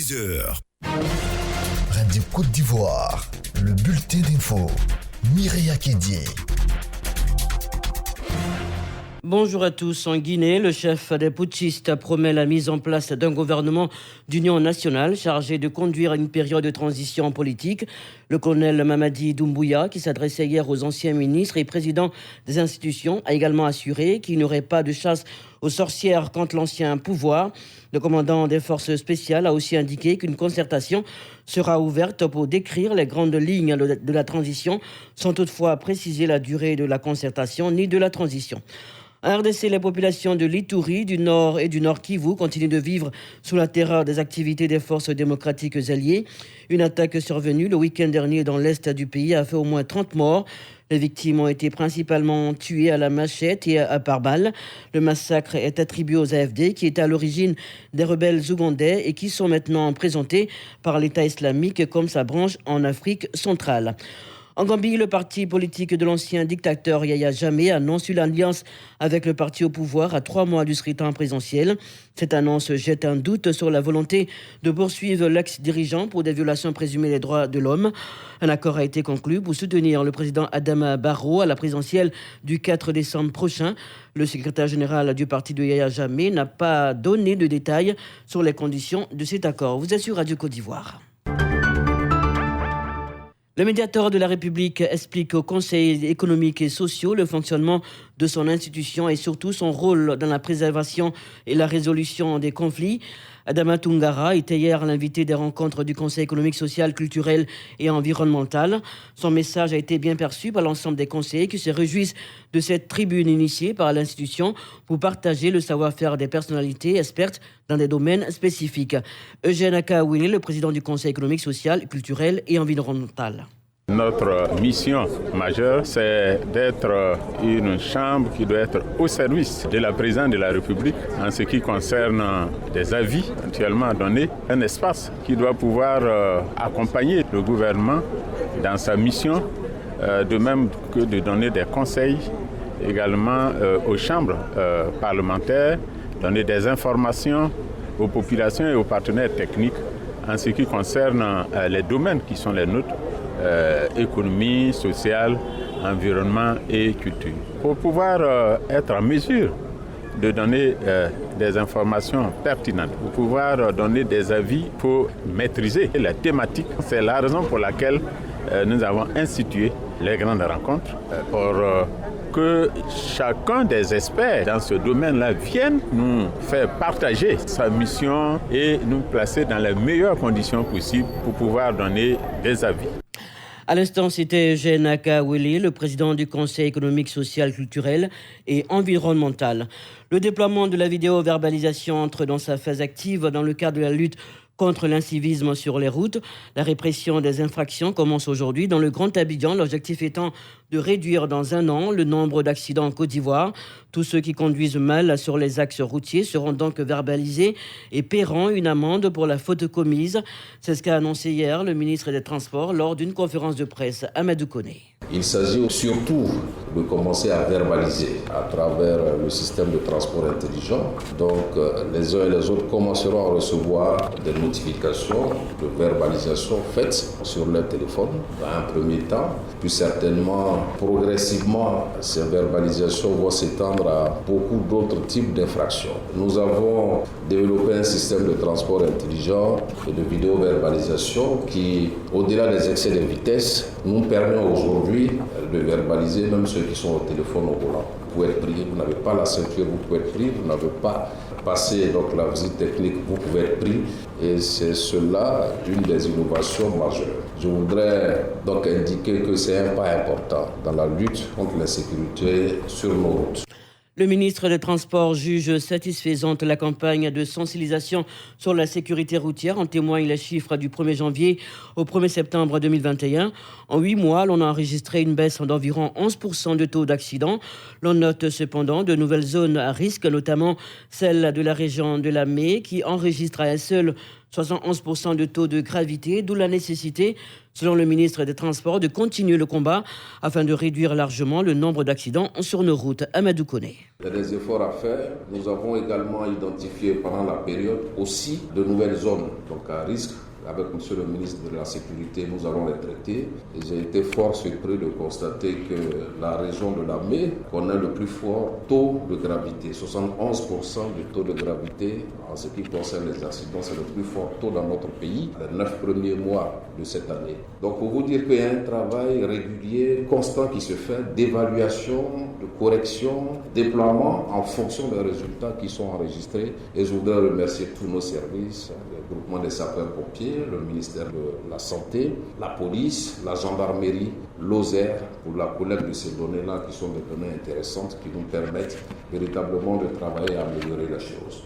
10h. Radio Côte d'Ivoire, le bulletin d'info. Mireya Kédié. Bonjour à tous. En Guinée, le chef des putschistes promet la mise en place d'un gouvernement d'union nationale chargé de conduire une période de transition politique. Le colonel Mamadi Doumbouya, qui s'adressait hier aux anciens ministres et présidents des institutions, a également assuré qu'il n'y aurait pas de chasse aux sorcières contre l'ancien pouvoir. Le commandant des forces spéciales a aussi indiqué qu'une concertation sera ouverte pour décrire les grandes lignes de la transition, sans toutefois préciser la durée de la concertation ni de la transition. En RDC, les populations de l'Ituri, du Nord et du Nord Kivu continuent de vivre sous la terreur des activités des forces démocratiques alliées. Une attaque survenue le week-end dernier dans l'est du pays a fait au moins 30 morts. Les victimes ont été principalement tuées à la machette et par balle. Le massacre est attribué aux AFD qui étaient à l'origine des rebelles ougandais et qui sont maintenant présentés par l'État islamique comme sa branche en Afrique centrale. En Gambie, le parti politique de l'ancien dictateur Yahya Jammeh annonce une alliance avec le parti au pouvoir à 3 mois du scrutin présidentiel. Cette annonce jette un doute sur la volonté de poursuivre l'ex-dirigeant pour des violations présumées des droits de l'homme. Un accord a été conclu pour soutenir le président Adama Barrow à la présidentielle du 4 décembre prochain. Le secrétaire général du parti de Yahya Jammeh n'a pas donné de détails sur les conditions de cet accord. Vous êtes sur Radio Côte d'Ivoire. Le médiateur de la République explique aux conseils économiques et sociaux le fonctionnement de son institution et surtout son rôle dans la préservation et la résolution des conflits. Adama Toungara était hier l'invité des rencontres du Conseil économique, social, culturel et environnemental. Son message a été bien perçu par l'ensemble des conseillers qui se réjouissent de cette tribune initiée par l'institution pour partager le savoir-faire des personnalités expertes dans des domaines spécifiques. Eugène Akawili, le président du Conseil économique, social, culturel et environnemental. Notre mission majeure, c'est d'être une chambre qui doit être au service de la présidence de la République en ce qui concerne des avis actuellement donnés, un espace qui doit pouvoir accompagner le gouvernement dans sa mission, de même que de donner des conseils également aux chambres parlementaires, donner des informations aux populations et aux partenaires techniques en ce qui concerne les domaines qui sont les nôtres. Économie, sociale, environnement et culture. Pour pouvoir être en mesure de donner des informations pertinentes, pour pouvoir donner des avis, pour maîtriser la thématique. C'est la raison pour laquelle nous avons institué les grandes rencontres pour que chacun des experts dans ce domaine-là vienne nous faire partager sa mission et nous placer dans les meilleures conditions possibles pour pouvoir donner des avis. À l'instant, c'était Eugène Akawili, le président du Conseil économique, social, culturel et environnemental. Le déploiement de la vidéo-verbalisation entre dans sa phase active dans le cadre de la lutte contre l'incivisme sur les routes. La répression des infractions commence aujourd'hui dans le Grand Abidjan, l'objectif étant de réduire dans 1 an le nombre d'accidents en Côte d'Ivoire. Tous ceux qui conduisent mal sur les axes routiers seront donc verbalisés et paieront une amende pour la faute commise. C'est ce qu'a annoncé hier le ministre des Transports lors d'une conférence de presse à Amadou Koné. Il s'agit surtout de commencer à verbaliser à travers le système de transport intelligent. Donc les uns et les autres commenceront à recevoir des notifications de verbalisation faites sur leur téléphone dans un premier temps. Puis certainement, progressivement, ces verbalisations vont s'étendre à beaucoup d'autres types d'infractions. Nous avons développé un système de transport intelligent et de vidéo-verbalisation qui, au-delà des excès de vitesse, nous permet aujourd'hui de verbaliser même ceux qui sont au téléphone au volant. Vous pouvez être pris, vous n'avez pas la ceinture, vous pouvez être pris, vous n'avez pas passé donc la visite technique, vous pouvez être pris. Et c'est cela une des innovations majeures. Je voudrais donc indiquer que c'est un pas important dans la lutte contre l'insécurité sur nos routes. Le ministre des Transports juge satisfaisante la campagne de sensibilisation sur la sécurité routière. En témoignent les chiffres du 1er janvier au 1er septembre 2021. En 8 mois, l'on a enregistré une baisse d'environ 11% de taux d'accidents. L'on note cependant de nouvelles zones à risque, notamment celle de la région de la Mée, qui enregistre à elle seule 71% de taux de gravité, d'où la nécessité, selon le ministre des Transports, de continuer le combat afin de réduire largement le nombre d'accidents sur nos routes. Amadou Koné. Il y a des efforts à faire. Nous avons également identifié pendant la période aussi de nouvelles zones donc à risque. Avec M. le ministre de la Sécurité, nous allons les traiter. Et j'ai été fort surpris de constater que la région de la Mé connaît le plus fort taux de gravité. 71% du taux de gravité en ce qui concerne les accidents, c'est le plus fort taux dans notre pays, les 9 premiers mois de cette année. Donc pour vous dire qu'il y a un travail régulier, constant qui se fait d'évaluation, de correction, déploiement en fonction des résultats qui sont enregistrés. Et je voudrais remercier tous nos services, le groupement des sapeurs-pompiers, le ministère de la Santé, la police, la gendarmerie, l'OSER, pour la collecte de ces données-là qui sont des données intéressantes qui nous permettent véritablement de travailler à améliorer les choses.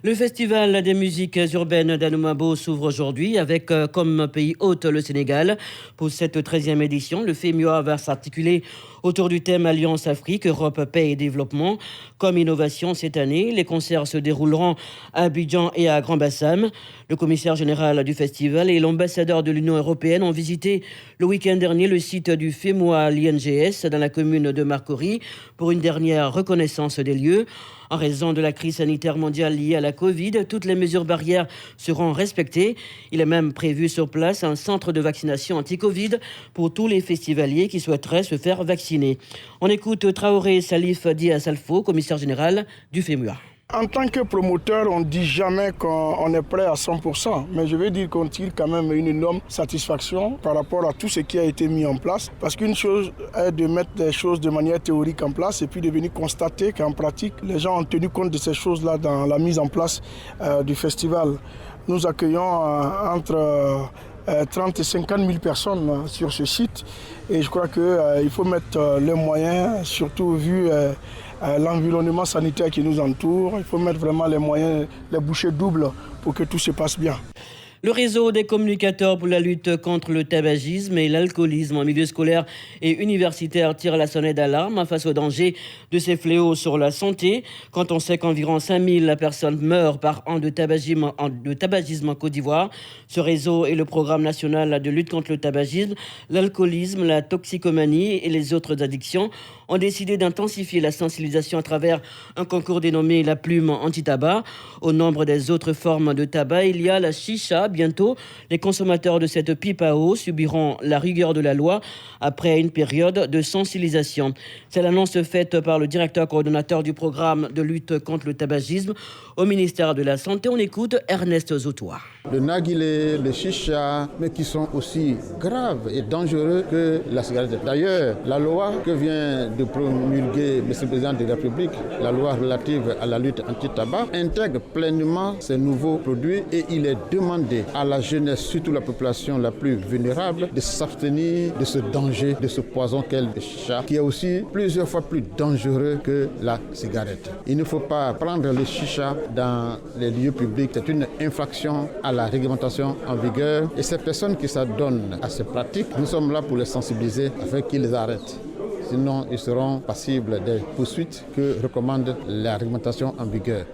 Le Festival des musiques urbaines d'Anoumabo s'ouvre aujourd'hui avec comme pays hôte le Sénégal. Pour cette 13e édition, le FEMUA va s'articuler autour du thème Alliance Afrique, Europe, Paix et Développement. Comme innovation cette année, les concerts se dérouleront à Abidjan et à Grand-Bassam. Le commissaire général du festival et l'ambassadeur de l'Union européenne ont visité le week-end dernier le site du FEMUA à l'INGS dans la commune de Marcory pour une dernière reconnaissance des lieux. En raison de la crise sanitaire mondiale liée à la Covid, toutes les mesures barrières seront respectées. Il est même prévu sur place un centre de vaccination anti-Covid pour tous les festivaliers qui souhaiteraient se faire vacciner. On écoute Traoré Salif Dia Salfo, commissaire général du FEMUA. En tant que promoteur, on ne dit jamais qu'on est prêt à 100%, mais je veux dire qu'on tire quand même une énorme satisfaction par rapport à tout ce qui a été mis en place. Parce qu'une chose est de mettre des choses de manière théorique en place et puis de venir constater qu'en pratique, les gens ont tenu compte de ces choses-là dans la mise en place du festival. Nous accueillons entre 30 et 50 000 personnes sur ce site et je crois qu'il faut mettre les moyens, surtout vu l'environnement sanitaire qui nous entoure. Il faut mettre vraiment les moyens, les bouchées doubles pour que tout se passe bien. Le réseau des communicateurs pour la lutte contre le tabagisme et l'alcoolisme en milieu scolaire et universitaire tire la sonnette d'alarme face au danger de ces fléaux sur la santé. Quand on sait qu'environ 5000 personnes meurent par an de tabagisme en Côte d'Ivoire, ce réseau et le programme national de lutte contre le tabagisme, l'alcoolisme, la toxicomanie et les autres addictions ont décidé d'intensifier la sensibilisation à travers un concours dénommé La Plume anti-tabac. Au nombre des autres formes de tabac, il y a la chicha. Bientôt, les consommateurs de cette pipe à eau subiront la rigueur de la loi après une période de sensibilisation. C'est l'annonce faite par le directeur coordonnateur du programme de lutte contre le tabagisme au ministère de la Santé. On écoute Ernest Zotoa. Le narguilé, le chicha, mais qui sont aussi graves et dangereux que la cigarette. D'ailleurs, la loi que vient de promulguer M. le Président de la République, la loi relative à la lutte anti-tabac, intègre pleinement ces nouveaux produits et il est demandé à la jeunesse, surtout la population la plus vulnérable, de s'abstenir de ce danger, de ce poison qu'est le chicha, qui est aussi plusieurs fois plus dangereux que la cigarette. Il ne faut pas prendre le chicha dans les lieux publics. C'est une infraction à la réglementation en vigueur. Et ces personnes qui s'adonnent à ces pratiques, nous sommes là pour les sensibiliser afin qu'ils arrêtent. Sinon, ils seront passibles des poursuites que recommande la réglementation en vigueur.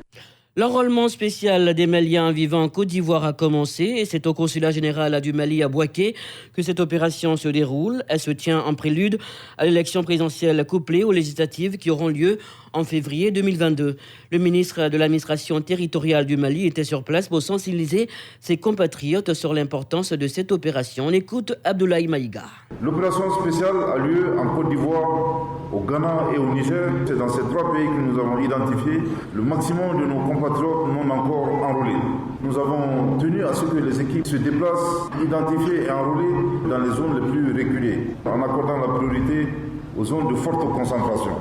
L'enrôlement spécial des Maliens vivant en Côte d'Ivoire a commencé et c'est au consulat général du Mali à Bouaké que cette opération se déroule. Elle se tient en prélude à l'élection présidentielle couplée aux législatives qui auront lieu en février 2022. Le ministre de l'administration territoriale du Mali était sur place pour sensibiliser ses compatriotes sur l'importance de cette opération. On écoute Abdoulaye Maïga. L'opération spéciale a lieu en Côte d'Ivoire, au Ghana et au Niger. C'est dans ces trois pays que nous avons identifié le maximum de nos compatriotes non encore enrôlés. Nous avons tenu à ce que les équipes se déplacent, identifiées et enrôlées dans les zones les plus reculées, en accordant la priorité aux zones de forte concentration.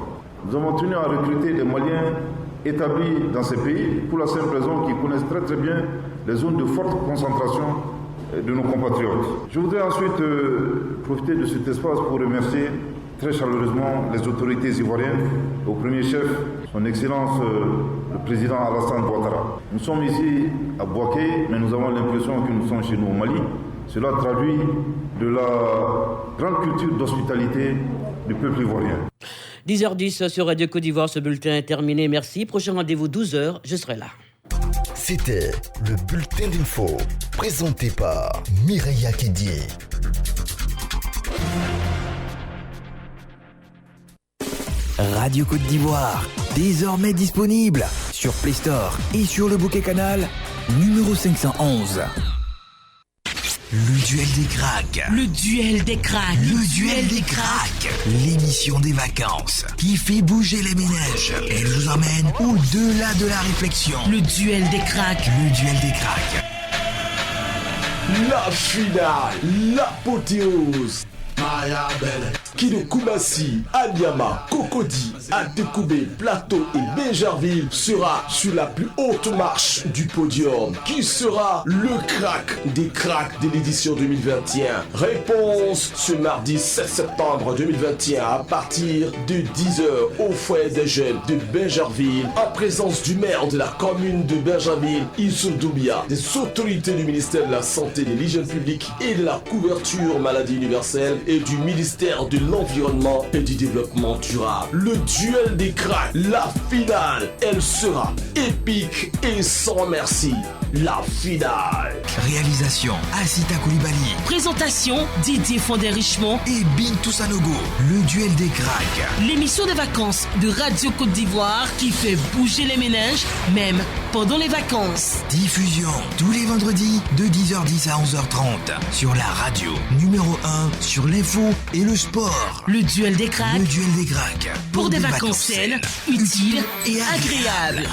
Nous avons tenu à recruter des Maliens établis dans ces pays pour la simple raison qu'ils connaissent très très bien les zones de forte concentration de nos compatriotes. Je voudrais ensuite profiter de cet espace pour remercier très chaleureusement les autorités ivoiriennes, au premier chef, son Excellence le président Alassane Ouattara. Nous sommes ici à Bouaké, mais nous avons l'impression que nous sommes chez nous au Mali. Cela traduit de la grande culture d'hospitalité du peuple ivoirien. 10h10 sur Radio Côte d'Ivoire, ce bulletin est terminé. Merci. Prochain rendez-vous 12h, je serai là. C'était le bulletin d'info présenté par Mireya Kédié. Radio Côte d'Ivoire, désormais disponible sur Play Store et sur le bouquet canal numéro 511. Le duel des cracks. Le duel des cracks. Le duel des cracks. L'émission des vacances qui fait bouger les ménages. Elle vous emmène au-delà de la réflexion. Le duel des cracks. Le duel des cracks. La finale, l'apothéose. Maya Belle, Kine Koumassi, Anyama, Cocody, Atekoubé, Plateau et Béjarville sera sur la plus haute marche du podium. Qui sera le crack des cracks de l'édition 2021? Réponse ce mardi 7 septembre 2021 à partir de 10h au foyer des jeunes de Béjarville en présence du maire de la commune de Béjarville, Issou Doubia, des autorités du ministère de la Santé, de l'Hygiène publique et de la couverture maladie universelle et du ministère de l'Environnement et du Développement durable. Le duel des cracks, la finale, elle sera épique et sans merci. La finale. Réalisation Asita Koulibaly. Présentation Didier Fondé-Richemont et Bintou Sanogo. Le duel des cracks. L'émission de vacances de Radio Côte d'Ivoire qui fait bouger les ménages, même pendant les vacances. Diffusion tous les vendredis de 10h10 à 11h30 sur la radio numéro 1 sur l'info et le sport. Le duel des cracks. Le duel des cracks. Pour des vacances saines, utiles et agréables.